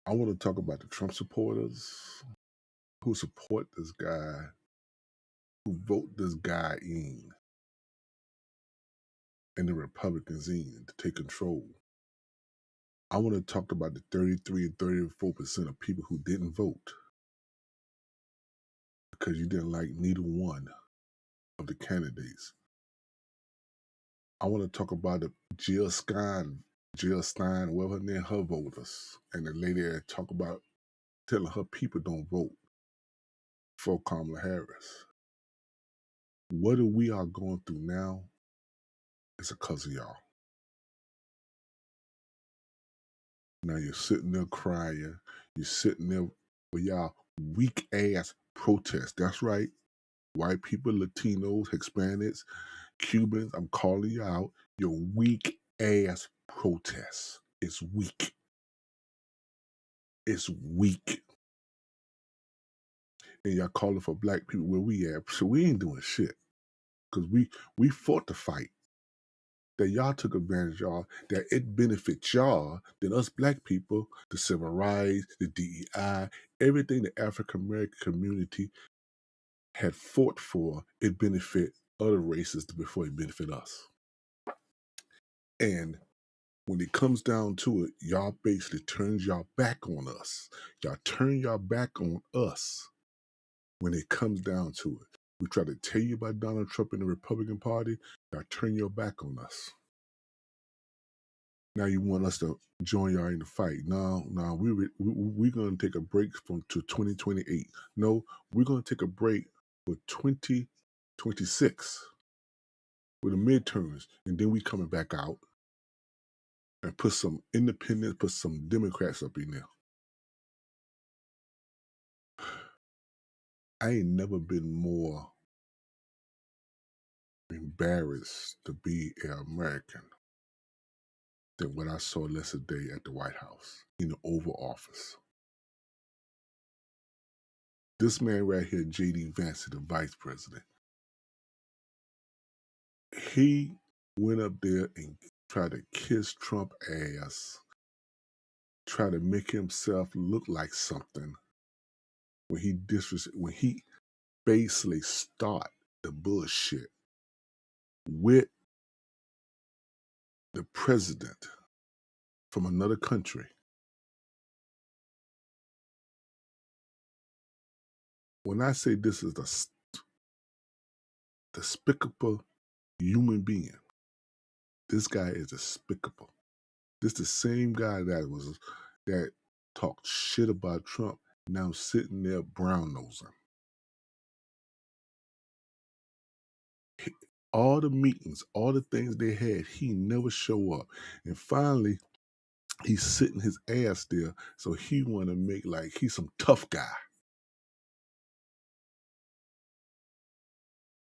I want to talk about the Trump supporters who support this guy, who vote this guy in, and the Republicans in to take control. I want to talk about the 33 and 34% of people who didn't vote because you didn't like neither one of the candidates. I want to talk about the Jill Stein, whatever her name, her voters, and the lady that talk about telling her people don't vote for Kamala Harris. What we are going through now is because of y'all. Now you're sitting there crying. You're sitting there with y'all weak ass protests. That's right. White people, Latinos, Hispanics, Cubans, I'm calling you out. Your weak ass protests. It's weak. It's weak. And y'all calling for black people where we at. So we ain't doing shit. Because we fought the fight. That y'all took advantage of, that it benefits y'all than us black people, the civil rights, the DEI, everything the African American community had fought for, it benefit other races before it benefit us. And when it comes down to it, y'all basically turns y'all back on us. Y'all turn y'all back on us when it comes down to it. We try to tell you about Donald Trump and the Republican Party, y'all turn your back on us. Now you want us to join y'all in the fight. No, we're going to take a break to 2028. No, we're going to take a break for 2026 with the midterms, and then we coming back out and put some independents, put some Democrats up in there. I ain't never been more embarrassed to be an American than what I saw yesterday at the White House in the Oval Office. This man right here, JD Vance, the vice president, he went up there and tried to kiss Trump ass, try to make himself look like something when he basically start the bullshit with the president from another country. When I say this is a despicable human being, this guy is despicable. This the same guy that talked shit about Trump, now sitting there brown nosing. All the meetings, all the things they had, he never show up. And finally, he's sitting his ass there, so he want to make like he's some tough guy.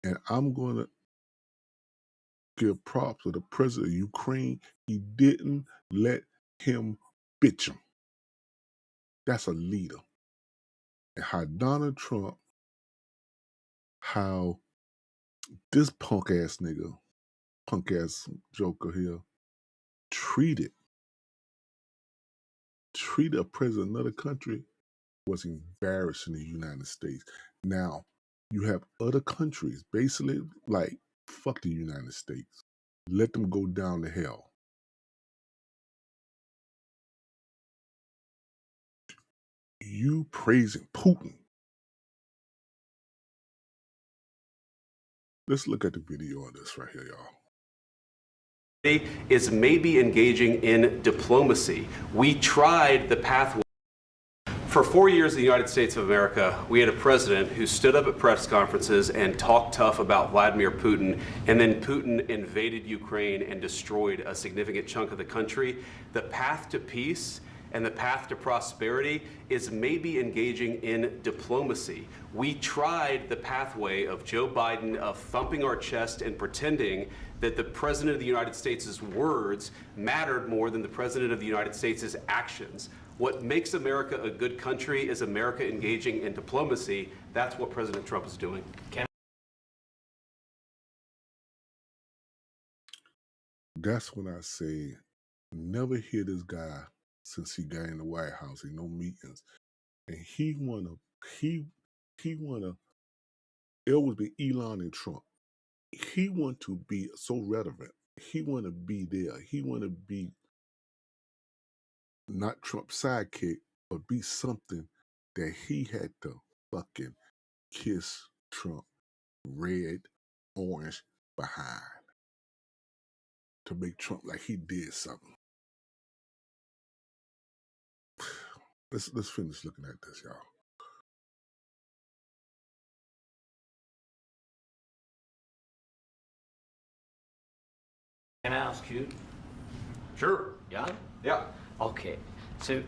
And I'm going to give props to the president of Ukraine. He didn't let him bitch him. That's a leader. And how Donald Trump, how this punk ass joker here, treated a president of another country was embarrassing the United States. Now, you have other countries basically like, fuck the United States. Let them go down to hell. You praising Putin. Let's look at the video on this right here, y'all. Is maybe engaging in diplomacy. We tried the pathway. For 4 years in the United States of America, we had a president who stood up at press conferences and talked tough about Vladimir Putin, and then Putin invaded Ukraine and destroyed a significant chunk of the country. The path to peace and the path to prosperity is maybe engaging in diplomacy. We tried the pathway of Joe Biden, of thumping our chest and pretending that the President of the United States' words mattered more than the President of the United States' actions. What makes America a good country is America engaging in diplomacy. That's what President Trump is doing. That's when I say, never hear this guy since he got in the White House. In no meetings, and he wanna it would be Elon and Trump. He want to be so relevant. He want to be there. He want to be not Trump's sidekick, but be something that he had to fucking kiss Trump red, orange behind to make Trump like he did something. Let's finish looking at this, y'all. Can I ask you? Sure. Yeah? Yeah. Okay. So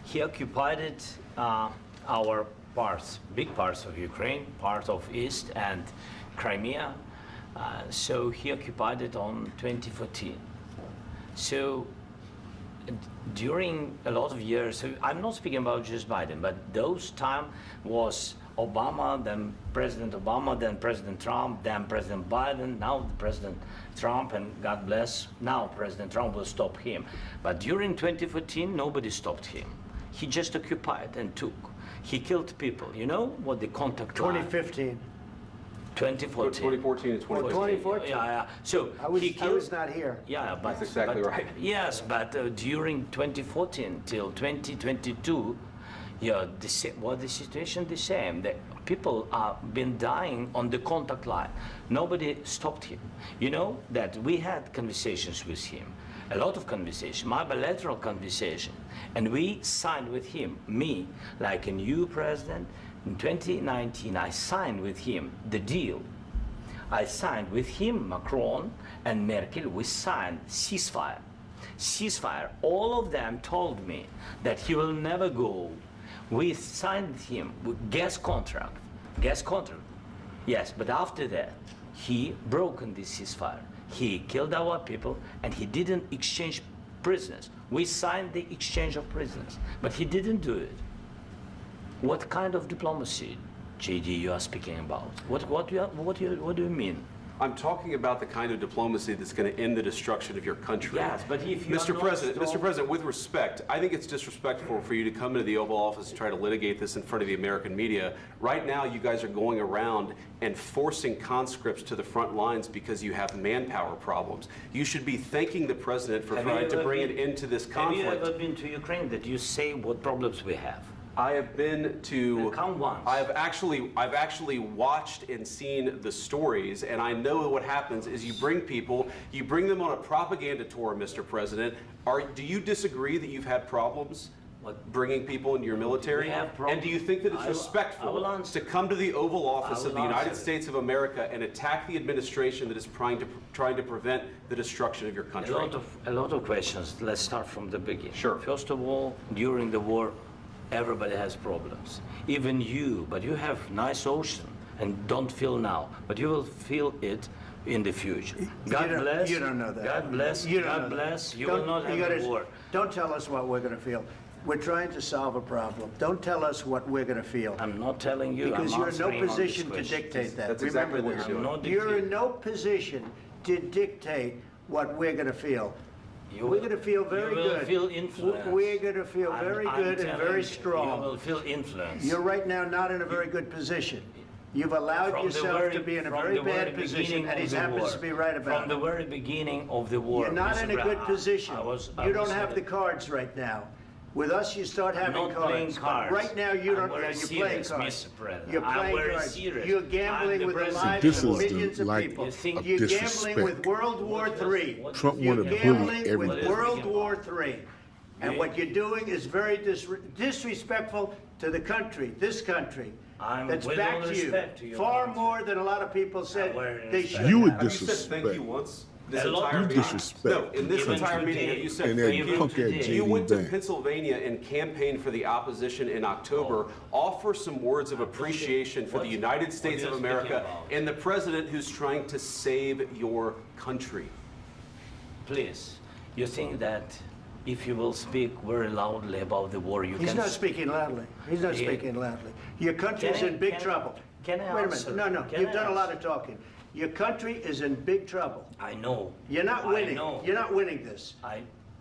he occupied it, our parts, big parts of Ukraine, part of East and Crimea. So he occupied it on 2014. So during a lot of years, so I'm not speaking about just Biden, but those time was Obama, then President Obama, then President Trump, then President Biden, now President Trump, and God bless, now President Trump will stop him. But during 2014, nobody stopped him. He just occupied and took. He killed people. You know what the contact line? 2015. 2014. 2014 and 2015. 2014. Yeah. So I was, he killed, I was not here. Yeah, but That's exactly right. Yes, but during 2014 till 2022, yeah, the situation the same. The people are been dying on the contact line. Nobody stopped him. You know that we had conversations with him, a lot of conversation, my bilateral conversation, and we signed with him. Me, like a new president, in 2019, I signed with him the deal. I signed with him, Macron and Merkel. We signed ceasefire. Ceasefire. All of them told me that he will never go. We signed with him with gas contract. Gas contract. Yes, but after that, he broken this ceasefire. He killed our people and he didn't exchange prisoners. We signed the exchange of prisoners, but he didn't do it. What kind of diplomacy, JD, you are speaking about? What do you mean? I'm talking about the kind of diplomacy that's going to end the destruction of your country. Yes, but if you Mr. President, with respect, I think it's disrespectful for you to come into the Oval Office and try to litigate this in front of the American media. Right now, you guys are going around and forcing conscripts to the front lines because you have manpower problems. You should be thanking the President for trying to bring an end to this conflict. Have you ever been to Ukraine that you say what problems we have? I have been to. Come once. I've actually watched and seen the stories, and I know what happens is you bring them on a propaganda tour, Mr. President. Do you disagree that you've had problems bringing people into your military? We have problems. And do you think that it's respectful to come to the Oval Office of the United States of America and attack the administration that is trying to prevent the destruction of your country? A lot of questions. Let's start from the beginning. Sure. First of all, during the war, everybody has problems. Even you, but you have nice ocean and don't feel now, but you will feel it in the future. God bless. You don't know that. God bless. You God bless. You will not have a war. Don't tell us what we're going to feel. We're trying to solve a problem. Don't tell us what we're going to feel. I'm not telling you. Because you're in no answering on this position to question. dictate that. That's Remember exactly what this. you're doing. You're in no position to dictate what we're going to feel. We're going to feel very you will good. Feel influence. We're going to feel very good and very strong. You will feel influence. You're right now not in a very good position. You've allowed yourself to be in a very bad position, and he happens to be right about it. From the very beginning of the war. You're not in a good position. You don't have the cards right now. With us, you start having cards. Right now, you don't. You're playing cards. You're playing cards. You're gambling with the lives of millions of people. You're gambling with World War III. Trump You're wanted to bully gambling everybody. with World War III. And what you're doing is very disrespectful to the country, this country. That's back to you. Far more than a lot of people said they should. You would Have you said disrespect. thank you once? This A lot entire of meeting? disrespect. No, in this Even entire meeting, today. have you said And thank that you? punk ass today. You JD went to Vance. Pennsylvania and campaigned for the opposition in October. Offer some words of appreciation for the United States of America and the president who's trying to save your country. Please, you think that if you will speak very loudly about the war, you He's can... not speaking loudly. He's not Yeah. speaking loudly. Your country's Can I- in big can- trouble. can I Wait a answer? minute. No, Can you've I done a lot answer? of talking. Your country is in big trouble. I know. You're not winning. I know. You're not winning this.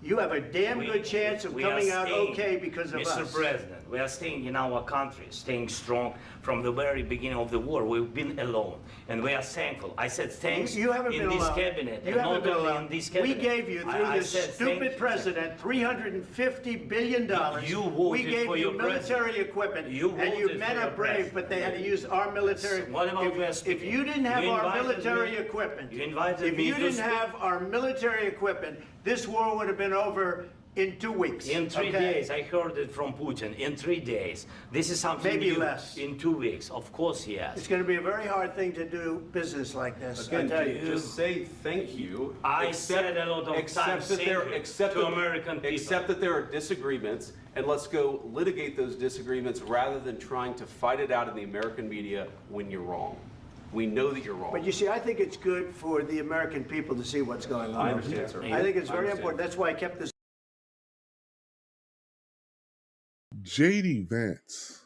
You have a damn good chance of coming out okay because of us. Mr. President, we are staying in our country, staying strong from the very beginning of the war. We've been alone, and we are thankful. I said thanks you haven't in been this alone. cabinet, you and haven't not been only alone. in this cabinet. We gave you, through this stupid president, $350 billion. You voted we gave for you your military equipment, you and you men are brave, but they had to use our military. What about if you didn't have our military equipment, if you didn't have our military equipment, this war would have been over in 2 weeks. In 3 days, I heard it from Putin. In 3 days, this is something maybe new. Less. In 2 weeks, of course, yes. It's going to be a very hard thing to do business like this. Again, I tell you. just say thank you. I said a lot of times to American people. Accept that there are disagreements, and let's go litigate those disagreements rather than trying to fight it out in the American media when you're wrong. We know that you're wrong. But you see, I think it's good for the American people to see what's going on. I understand, sir. I think it's very important. That's why I kept this. JD Vance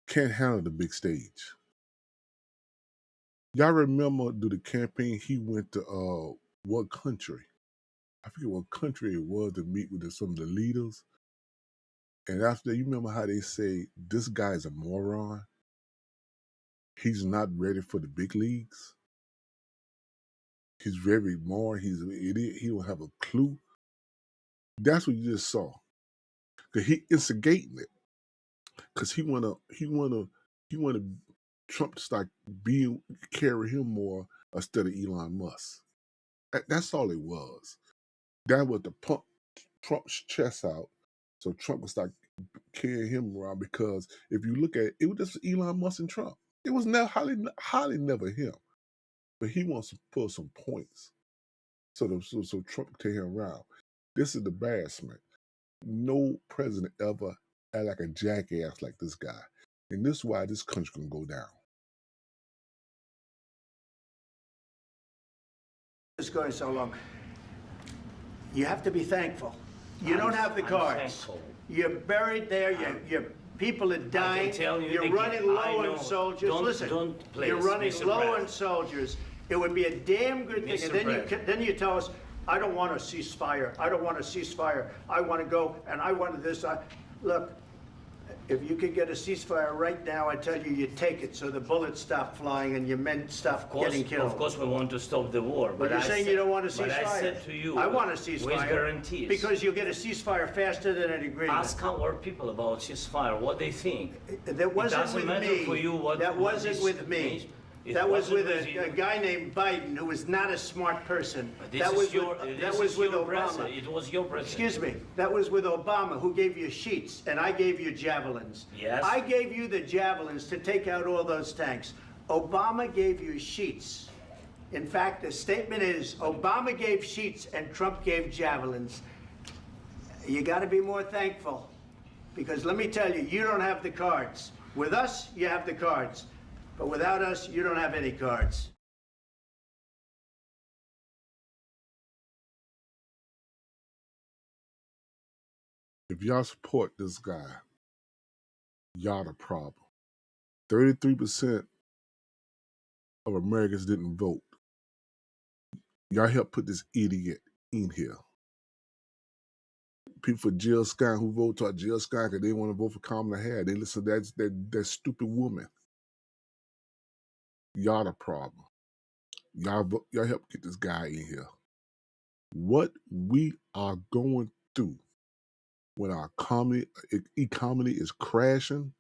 can't handle the big stage. Y'all remember through the campaign he went to what country? I forget what country it was to meet with some of the leaders. And after you remember how they say this guy is a moron? He's not ready for the big leagues. He's very moron. He's an idiot. He don't have a clue. That's what you just saw. Cause he instigating it. Cause he wanna Trump to start carry him more instead of Elon Musk. That's all it was. That was to pump Trump's chest out, so Trump would start carrying him around. Because if you look at it, it was just Elon Musk and Trump. It was never highly never him, but he wants to pull some points, so Trump can take him around. This is the embarrassment. No president ever act like a jackass like this guy, and this is why this country can go down. It's going so long. You have to be thankful. You don't have the cards. You're buried there. Your people are dying. You're running low on soldiers. Listen, you're running low on soldiers. It would be a damn good thing. And then you tell us, I don't want a ceasefire. I don't want a ceasefire. I want to go, and I want this. Look, if you could get a ceasefire right now, I tell you, you take it so the bullets stop flying and your men stop getting killed. Of course, we want to stop the war. But you're saying you don't want a ceasefire. But I said to you, I want a ceasefire. With guarantees. Because you'll get a ceasefire faster than an agreement. Ask our people about ceasefire, what they think. That wasn't with me. For you what, that wasn't with me. That was with a guy named Biden, who was not a smart person. That was with Obama. It was your president. Excuse me. That was with Obama, who gave you sheets, and I gave you javelins. Yes. I gave you the javelins to take out all those tanks. Obama gave you sheets. In fact, the statement is, Obama gave sheets and Trump gave javelins. You got to be more thankful, because let me tell you, you don't have the cards. With us, you have the cards. But without us, you don't have any cards. If y'all support this guy, y'all the problem. 33% of Americans didn't vote. Y'all helped put this idiot in here. People for Jill Stein who vote for Jill Stein because they want to vote for Kamala Harris. They listen to that stupid woman. Y'all the problem. Y'all help get this guy in here. What we are going through when our economy is crashing,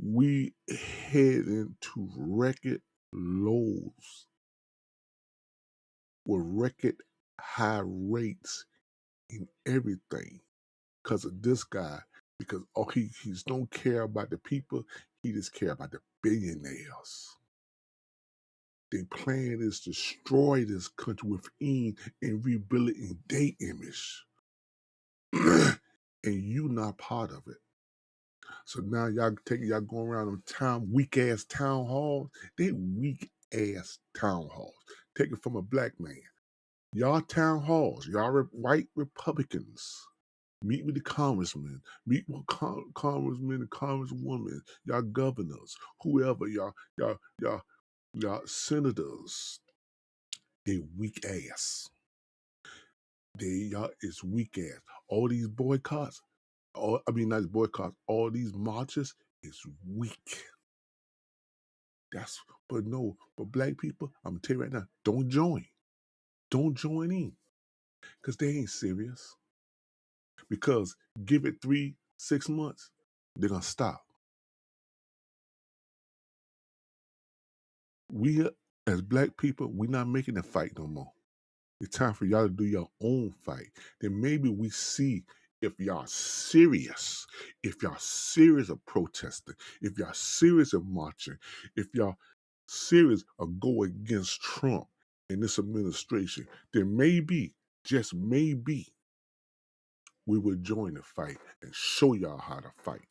we head into record lows with record high rates in everything because of this guy. Because he don't care about the people, he just care about the billionaires. Their plan is to destroy this country within and rebuild it in their image. And you not part of it. So now y'all going around them weak ass town halls. They weak ass town halls. Take it from a black man. Y'all town halls, y'all white Republicans. Meet with the congressmen, meet with congressmen and congresswomen, y'all governors, whoever, y'all senators. They weak ass. Y'all is weak ass. All these boycotts, not boycotts, all these marches is weak. But black people, I'm gonna tell you right now, don't join. Don't join in. Because they ain't serious. Because give it 3-6 months, they're gonna stop. We as black people, we're not making the fight no more. It's time for y'all to do your own fight. Then maybe we see if y'all serious, of protesting, if y'all serious of marching, if y'all serious of go against Trump and this administration, then maybe, just maybe, we will join the fight and show y'all how to fight.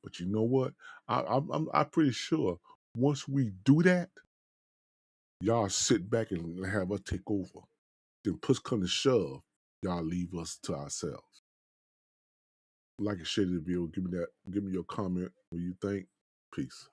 But you know what? I'm pretty sure once we do that, y'all sit back and have us take over. Then push come to shove, y'all leave us to ourselves. Like and share the video. Give me your comment. What you think? Peace.